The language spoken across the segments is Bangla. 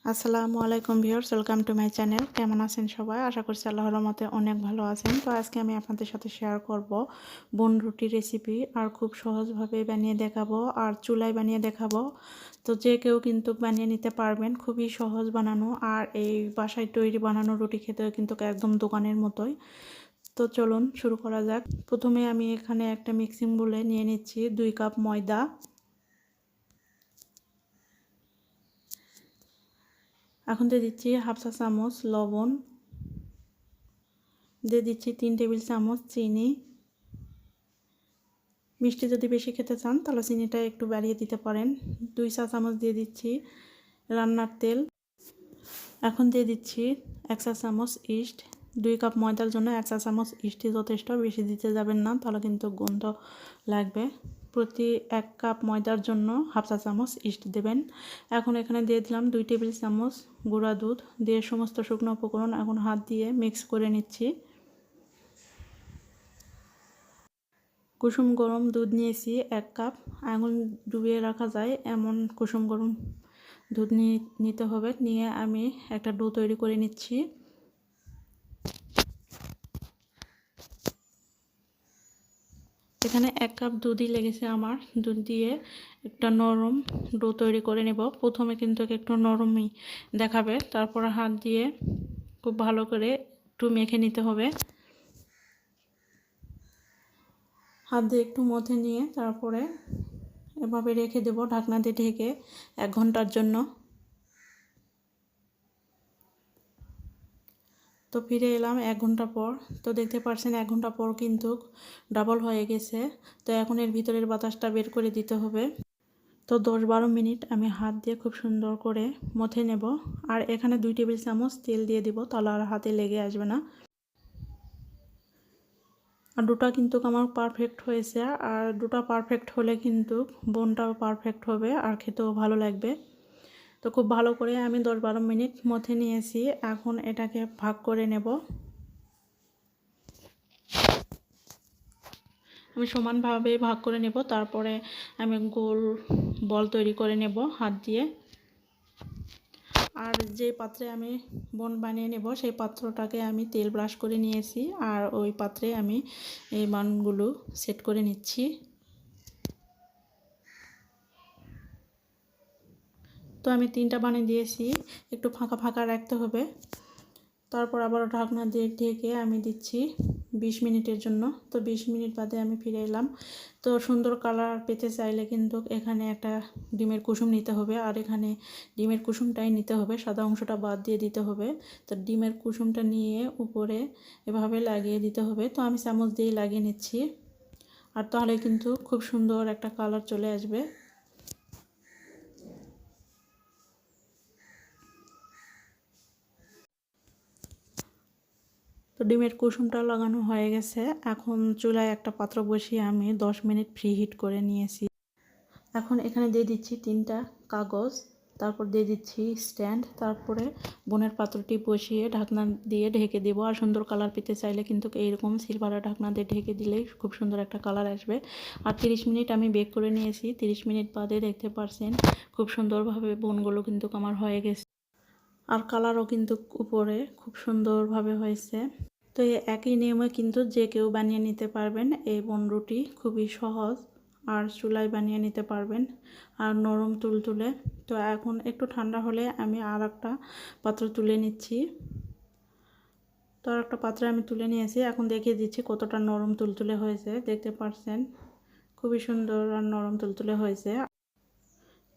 আসসালামু আলাইকুম viewers, welcome to my channel. কেমন আছেন সবাই? আশা করছি আল্লাহর রহমতে অনেক ভালো আছেন। তো আজকে আমি আপনাদের সাথে শেয়ার করব বন রুটি রেসিপি, আর খুব সহজভাবে বানিয়ে দেখাবো আর চুলায় বানিয়ে দেখাবো। তো যে কেউ কিন্তু বানিয়ে নিতে পারবেন, খুবই সহজ বানানো। আর এই বাসায় তৈরি বানানো রুটি খেতে কিন্তু একদম দোকানের মতোই। তো চলুন শুরু করা যাক। প্রথমে আমি এখানে একটা মিক্সিং বোলে নিয়ে নিচ্ছি 2 কাপ ময়দা। এখন দিয়ে দিচ্ছি হাফ চা চামচ লবণ, দিয়ে দিচ্ছি 3 টেবিল চামচ চিনি। মিষ্টি যদি বেশি খেতে চান তাহলে চিনিটা একটু বাড়িয়ে দিতে পারেন। 2 চা চামচ দিয়ে দিচ্ছি রান্নার তেল। এখন দিয়ে দিচ্ছি 1 চা চামচ ইস্ট। 2 কাপ ময়দার জন্য 1 চা চামচ ইস্টই যথেষ্ট, বেশি দিতে যাবেন না, তাহলে কিন্তু গন্ধ লাগবে। প্রতি 1 কাপ ময়দার জন্য হাফ চা চামচ ইস্ট দেবেন। এখন এখানে দিয়ে দিলাম 2 টেবিল চামচ গুঁড়া দুধ। দিয়ে সমস্ত শুকনো উপকরণ এখন হাত দিয়ে মিক্স করে নিচ্ছি। কুসুম গরম দুধ নিয়েছি 1 কাপ। আঙুল ডুবিয়ে রাখা যায় এমন কুসুম গরম দুধ নিতে হবে। নিয়ে আমি একটা ডো তৈরি করে নিচ্ছি। এখানে 1 কাপ দুধই লেগেছে আমার। দুধ দিয়ে একটা নরম ডো তৈরি করে নেব। প্রথমে কিন্তু একটু নরমই দেখাবে, তারপর হাত দিয়ে খুব ভালো করে একটু মেখে নিতে হবে। হাত দিয়ে একটু মথে নিয়ে তারপরে এভাবে রেখে দেব ঢাকনা দিয়ে ঢেকে 1 ঘন্টার জন্য। তো ফিরে এলাম 1 ঘন্টা পর। তো দেখতে পাচ্ছেন 1 ঘন্টা পর কিন্তু ডাবল হয়ে গেছে। তো এখন এর ভিতরের বাতাসটা বের করে দিতে হবে। তো 10-12 মিনিট আমি হাত দিয়ে খুব সুন্দর করে মথে নেব। আর এখানে 2 টেবিল চামচ তেল দিয়ে দিব, তাহলে আর হাতে লেগে আসবে না। আর ডোটা কিন্তু আমার পারফেক্ট হয়েছে। আর ডোটা পারফেক্ট হলে কিন্তু বোনটাও পারফেক্ট হবে আর খেতেও ভালো লাগবে। তো খুব ভালো করে আমি 10-12 মিনিট মথে নিয়েছি। এখন এটাকে ভাগ করে নেব। আমি সমানভাবে ভাগ করে নেব। তারপরে আমি গোল বল তৈরি করে নেব হাত দিয়ে। আর যে পাত্রে আমি বোন বানিয়ে নেব সেই পাত্রটাকে আমি তেল ব্রাশ করে নিয়েছি। আর ওই পাত্রে আমি এই বানগুলো সেট করে নিচ্ছি। তো আমি 3টা বানিয়ে দিয়েছি, একটু ফাঁকা ফাঁকা রাখতে হবে। তারপর আবার ঢাকনা দিয়ে ঢেকে আমি দিচ্ছি 20 মিনিটের জন্য। তো 20 মিনিট বাদে আমি ফিরে এলাম। তো সুন্দর কালার পেতে চাইলে কিন্তু এখানে একটা ডিমের কুসুম নিতে হবে। আর এখানে ডিমের কুসুমটাই নিতে হবে, সাদা অংশটা বাদ দিয়ে দিতে হবে। তো ডিমের কুসুমটা নিয়ে উপরে এভাবে লাগিয়ে দিতে হবে। তো আমি চামচ দিয়ে লাগিয়ে নিচ্ছি। আর তাহলে কিন্তু খুব সুন্দর একটা কালার চলে আসবে। তো ডিমের কুসুমটা লাগানো হয়ে গেছে। এখন চুলায় একটা পাত্র বসিয়ে আমি 10 মিনিট প্রি হিট করে নিয়েছি। এখন এখানে দিয়ে দিচ্ছি 3টা কাগজ, তারপর দিয়ে দিচ্ছি স্ট্যান্ড। তারপরে বোনের পাত্রটি বসিয়ে ঢাকনা দিয়ে ঢেকে দেব। আর সুন্দর কালার পেতে চাইলে কিন্তু এইরকম সিলভারের ঢাকনা দিয়ে ঢেকে দিলেই খুব সুন্দর একটা কালার আসবে। আর 30 মিনিট আমি বেক করে নিয়েছি। 30 মিনিট বাদে দেখতে পারছেন খুব সুন্দরভাবে বোনগুলো কিন্তু আমার হয়ে গেছে। আর কালারও কিন্তু উপরে খুব সুন্দরভাবে হয়েছে। তো এই একই নিয়মে কিন্তু যে কেউ বানিয়ে নিতে পারবেন। এই বোন রুটি খুবই সহজ আর চুলায় বানিয়ে নিতে পারবেন আর নরম তুলতুলে। তো এখন একটু ঠান্ডা হলে আমি আর একটা পাত্র তুলে নিচ্ছি। তো আর একটা পাত্রে আমি তুলে নিয়েছি। এখন দেখিয়ে দিচ্ছি কতটা নরম তুলতুলে হয়েছে। দেখতে পাচ্ছেন খুবই সুন্দর আর নরম তুলতুলে হয়েছে।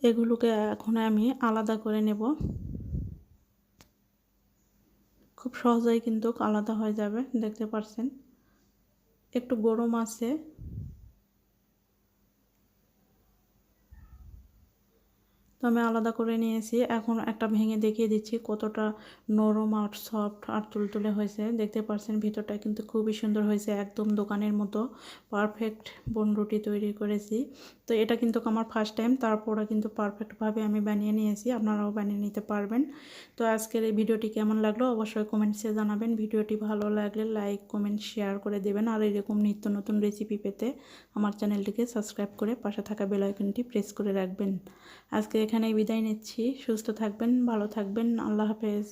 এগুলোকে এখন আমি আলাদা করে নেব। খুব সহজেই কিন্তু আলাদা হয়ে যাবে। দেখতে পাচ্ছেন একটু গরম আছে। তো আমি আলাদা করে নিয়েছি। এখন একটা ভেঙে দেখিয়ে দিচ্ছি কতটা নরম আর সফট আর তুলতুলে হয়েছে। দেখতে পাচ্ছেন ভিতরটা কিন্তু খুবই সুন্দর হয়েছে, একদম দোকানের মতো পারফেক্ট বোন রুটি তৈরি করেছি। তো এটা কিন্তু আমার ফার্স্ট টাইম, তারপরে কিন্তু পারফেক্টভাবে আমি বানিয়ে নিয়েছি। আপনারাও বানিয়ে নিতে পারবেন। তো আজকের এই ভিডিওটি কেমন লাগলো অবশ্যই কমেন্টসে জানাবেন। ভিডিওটি ভালো লাগলে লাইক কমেন্ট শেয়ার করে দেবেন। আর এরকম নিত্য নতুন রেসিপি পেতে আমার চ্যানেলটিকে সাবস্ক্রাইব করে পাশে থাকা বেল আইকনটি প্রেস করে রাখবেন। আজকে এখানেই বিদায় নিচ্ছি। সুস্থ থাকবেন, ভালো থাকবেন। আল্লাহ হাফেজ।